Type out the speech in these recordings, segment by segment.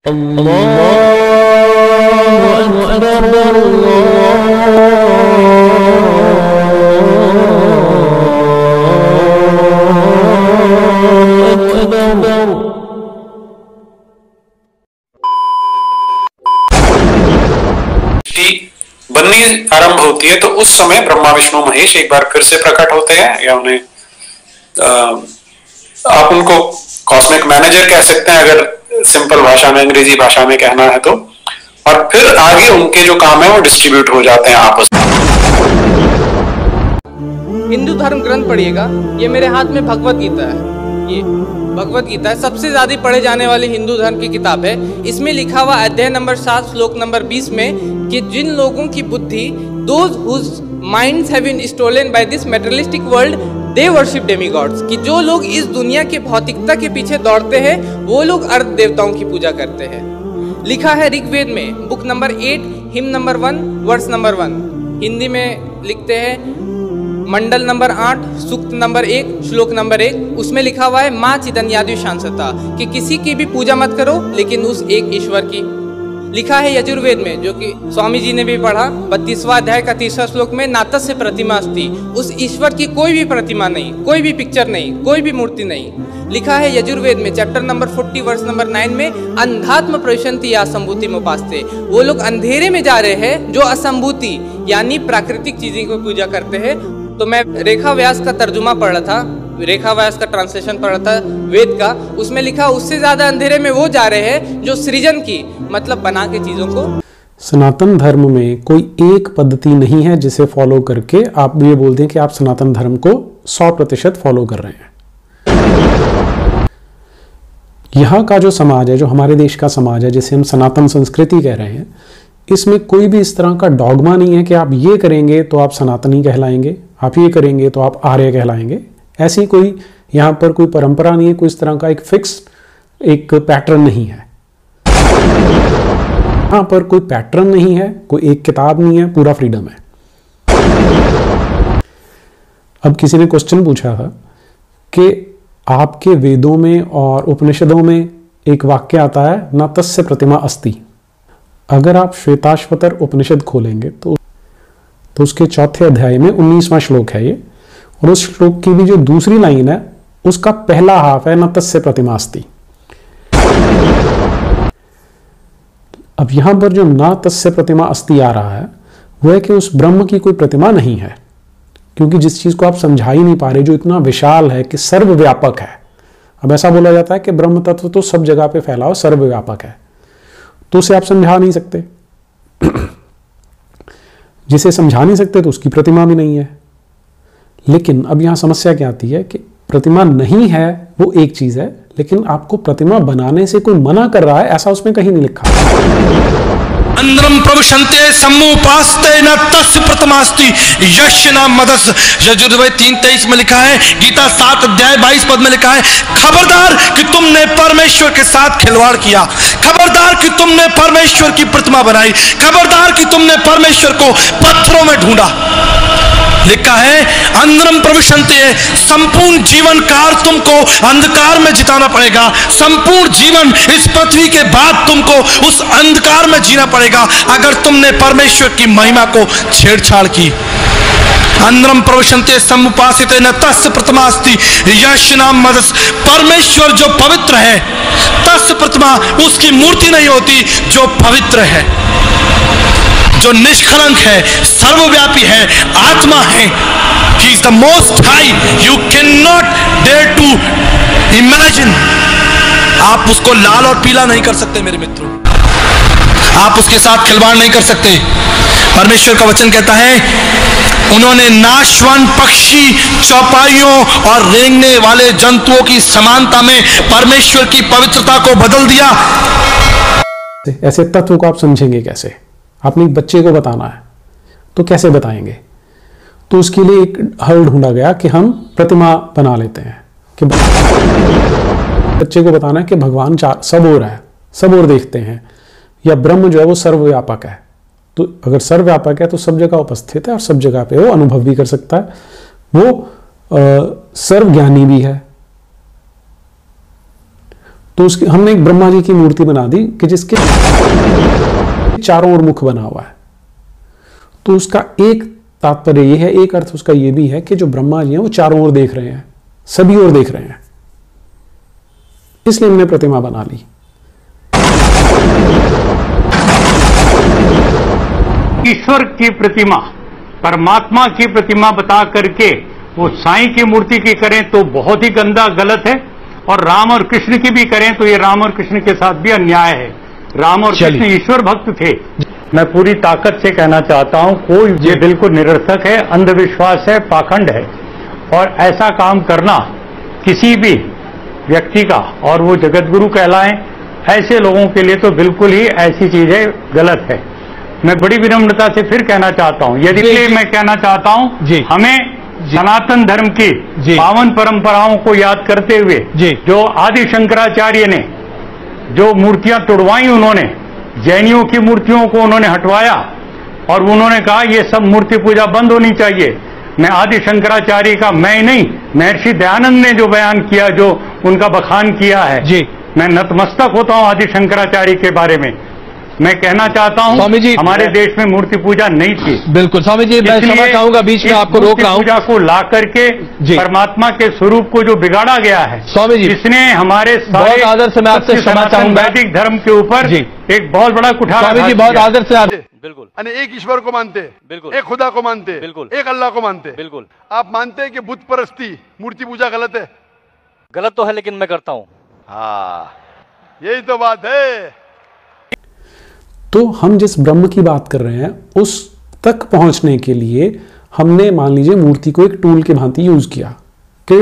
बननी आरंभ होती है तो उस समय ब्रह्मा विष्णु महेश एक बार फिर से प्रकट होते हैं, या उन्हें आप उनको कॉस्मिक मैनेजर कह सकते हैं अगर सिंपल भाषा में, अंग्रेजी भाषा में कहना है तो। और फिर आगे उनके जो काम है वो डिस्ट्रीब्यूट हो जाते हैं आपस में। हिंदू धर्म ग्रंथ पढ़िएगा, ये मेरे हाथ में भगवत गीता है। ये भगवत गीता है, सबसे ज्यादा पढ़े जाने वाली हिंदू धर्म की किताब है। इसमें लिखा हुआ अध्याय नंबर 7 श्लोक नंबर 20 में कि जिन लोगों की बुद्धि, those whose minds have been stolen by this materialistic world, they worship demigods, कि जो लोग इस दुनिया के भौतिकता के पीछे दौड़ते हैं वो लोग अर्ध देवताओं की पूजा करते हैं। लिखा है ऋग्वेद में book number 8 hymn number 1 verse number 1। Hindi में लिखते हैं मंडल नंबर 8 सूक्त नंबर 1 श्लोक नंबर 1। उसमें लिखा हुआ है माँ चिदन्यादि शांसता, कि किसी की भी पूजा मत करो लेकिन उस एक ईश्वर की। लिखा है यजुर्वेद में, जो कि स्वामी जी ने भी पढ़ा, 32वां अध्याय का 3रा श्लोक में नातस्य प्रतिमा अस्ति, उस ईश्वर की कोई भी प्रतिमा नहीं, कोई भी पिक्चर नहीं, कोई भी मूर्ति नहीं। लिखा है यजुर्वेद में चैप्टर नंबर 40 वर्स नंबर 9 में अंधात्म प्रविशन्ति या असंभूति मुपास्ते, वो लोग अंधेरे में जा रहे हैं जो असंभूति यानी प्राकृतिक चीजें को पूजा करते हैं। तो मैं रेखा व्यास का तर्जुमा पढ़ रहा था, रेखा व्यास का ट्रांसलेशन पढ़ रहा था वेद का। उसमें लिखा उससे ज्यादा अंधेरे में वो जा रहे हैं जो सृजन की, मतलब बना के चीजों को। सनातन धर्म में कोई एक पद्धति नहीं है जिसे फॉलो करके आप ये बोल दें कि आप सनातन धर्म को 100% फॉलो कर रहे हैं। यहाँ का जो समाज है, जो हमारे देश का समाज है, जिसे हम सनातन संस्कृति कह रहे हैं, इसमें कोई भी इस तरह का डॉगमा नहीं है कि आप ये करेंगे तो आप सनातनी कहलाएंगे, आप ये करेंगे तो आप आर्य कहलाएंगे। ऐसी कोई यहाँ पर कोई परंपरा नहीं है, कोई इस तरह का एक फिक्स एक पैटर्न नहीं है। यहाँ पर कोई पैटर्न नहीं है, कोई एक किताब नहीं है, पूरा फ्रीडम है। अब किसी ने क्वेश्चन पूछा था कि आपके वेदों में और उपनिषदों में एक वाक्य आता है न तस्य प्रतिमा अस्ति। अगर आप श्वेताश्वतर उपनिषद खोलेंगे तो उसके 4थे अध्याय में 19वां श्लोक है ये, और उस श्लोक की भी जो दूसरी लाइन है उसका पहला हाफ है न तस्य प्रतिमा अस्ति। अब यहां पर जो न तस्य प्रतिमा अस्ति आ रहा है वो है कि उस ब्रह्म की कोई प्रतिमा नहीं है, क्योंकि जिस चीज को आप समझा ही नहीं पा रहे, जो इतना विशाल है कि सर्वव्यापक है। अब ऐसा बोला जाता है कि ब्रह्म तत्व तो सब जगह पे फैला हो, सर्वव्यापक है, तो उसे आप समझा नहीं सकते। जिसे समझा नहीं सकते तो उसकी प्रतिमा भी नहीं है। लेकिन अब यहां समस्या क्या आती है कि प्रतिमा नहीं है वो एक चीज है, लेकिन आपको प्रतिमा बनाने से कोई मना कर रहा है ऐसा उसमें कहीं नहीं लिखा। अंदरम प्रविशन्ते सम्मुपास्ते न तस्य प्रतिमास्ति यश न मदस। यजुर्वेद 3:23 में लिखा है, गीता 7 अध्याय 22 पद में लिखा है, खबरदार कि तुमने परमेश्वर के साथ खिलवाड़ किया, खबरदार कि तुमने परमेश्वर की प्रतिमा बनाई, खबरदार कि तुमने परमेश्वर को पत्थरों में ढूंढा। लिखा है अंदरम प्रविशन्ते, संपूर्ण जीवन काल तुमको अंधकार में जिताना पड़ेगा। संपूर्ण जीवन इस पृथ्वी के बाद तुमको उस अंधकार में जीना पड़ेगा अगर तुमने परमेश्वर की महिमा को छेड़छाड़ की। अंदरम प्रविशन्ते समुपासिते न तस्य प्रतिमास्ति यश नाम मदस। परमेश्वर जो पवित्र है, तस्य प्रतिमा उसकी मूर्ति नहीं होती, जो पवित्र है, जो निष्कलंक है, सर्वव्यापी है, आत्मा है। He is the most high. You cannot dare to imagine. आप उसको लाल और पीला नहीं कर सकते मेरे मित्रों, आप उसके साथ खिलवाड़ नहीं कर सकते। परमेश्वर का वचन कहता है, उन्होंने नाशवान पक्षी, चौपाइयों और रेंगने वाले जंतुओं की समानता में परमेश्वर की पवित्रता को बदल दिया। ऐसे तत्व को आप समझेंगे कैसे? आपने एक बच्चे को बताना है तो कैसे बताएंगे? तो उसके लिए एक हल ढूंढा गया कि हम प्रतिमा बना लेते हैं कि बच्चे को बताना है कि भगवान सब ओर है, सब ओर देखते हैं, या ब्रह्म जो है वो सर्वव्यापक है। तो अगर सर्वव्यापक है तो सब जगह उपस्थित है और सब जगह पे वो अनुभव भी कर सकता है, वो सर्वज्ञानी भी है। तो उसकी हमने एक ब्रह्मा जी की मूर्ति बना दी कि जिसके चारों ओर मुख बना हुआ है। तो उसका एक तात्पर्य यह है, एक अर्थ उसका यह भी है कि जो ब्रह्मा जी हैं वो चारों ओर देख रहे हैं, सभी ओर देख रहे हैं, इसलिए हमने प्रतिमा बना ली। ईश्वर की प्रतिमा, परमात्मा की प्रतिमा बता करके वो साईं की मूर्ति की करें तो बहुत ही गंदा, गलत है, और राम और कृष्ण की भी करें तो ये राम और कृष्ण के साथ भी अन्याय है। राम और कृष्ण ईश्वर भक्त थे। मैं पूरी ताकत से कहना चाहता हूं, कोई ये बिल्कुल निरर्थक है, अंधविश्वास है, पाखंड है, और ऐसा काम करना किसी भी व्यक्ति का, और वो जगतगुरु कहलाएं, ऐसे लोगों के लिए तो बिल्कुल ही ऐसी चीजें गलत है। मैं बड़ी विनम्रता से फिर कहना चाहता हूं, यदि मैं कहना चाहता हूं, हमें सनातन धर्म की पावन परंपराओं को याद करते हुए जो आदि शंकराचार्य ने जो मूर्तियां तोड़वाई, उन्होंने जैनियों की मूर्तियों को उन्होंने हटवाया और उन्होंने कहा ये सब मूर्ति पूजा बंद होनी चाहिए। मैं आदि शंकराचार्य का, मैं नहीं, महर्षि दयानंद ने जो बयान किया, जो उनका बखान किया है, मैं नतमस्तक होता हूं आदि शंकराचार्य के बारे में। मैं कहना चाहता हूं, स्वामी जी, हमारे देश में मूर्ति पूजा नहीं थी। बिल्कुल स्वामी जी, मैं क्षमा चाहूंगा, बीच में आपको रोक रहा हूं। पूजा को ला करके परमात्मा के स्वरूप को जो बिगाड़ा गया है, स्वामी जी, इसने हमारे बहुत आदर से मैं आपसे क्षमा चाहूंगा, वैदिक धर्म के ऊपर एक बहुत बड़ा कुठार। स्वामी जी बहुत आदर से आप बिल्कुल, एक ईश्वर को मानते, बिल्कुल, एक खुदा को मानते, बिल्कुल, एक अल्लाह को मानते, बिल्कुल। आप मानते हैं कि बुत परस्ती, मूर्ति पूजा गलत है? गलत तो है, लेकिन मैं करता हूं। हाँ, यही तो बात है। तो हम जिस ब्रह्म की बात कर रहे हैं उस तक पहुंचने के लिए हमने, मान लीजिए, मूर्ति को एक टूल के भांति यूज किया कि,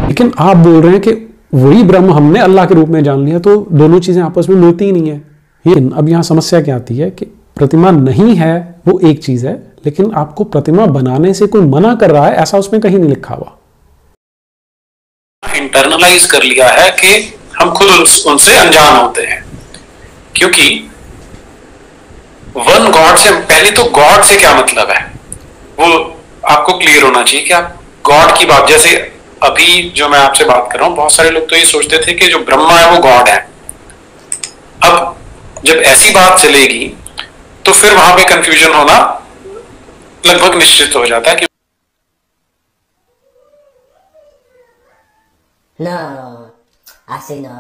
लेकिन आप बोल रहे हैं कि वही ब्रह्म हमने अल्लाह के रूप में जान लिया, तो दोनों चीजें आपस में मिलती ही नहीं है। लेकिन अब यहां समस्या क्या आती है कि प्रतिमा नहीं है वो एक चीज है, लेकिन आपको प्रतिमा बनाने से कोई मना कर रहा है, ऐसा उसमें कहीं नहीं लिखा हुआ। इंटरनलाइज कर लिया है कि हम खुद उनसे अनजान होते हैं, क्योंकि वन गॉड से, पहले तो गॉड से क्या मतलब है वो आपको क्लियर होना चाहिए कि आप गॉड की बात, जैसे अभी जो मैं आपसे बात कर रहा हूं, बहुत सारे लोग तो ये सोचते थे कि जो ब्रह्मा है वो गॉड है। अब जब ऐसी बात चलेगी तो फिर वहां पे कंफ्यूजन होना लगभग निश्चित हो जाता है कि No, así no.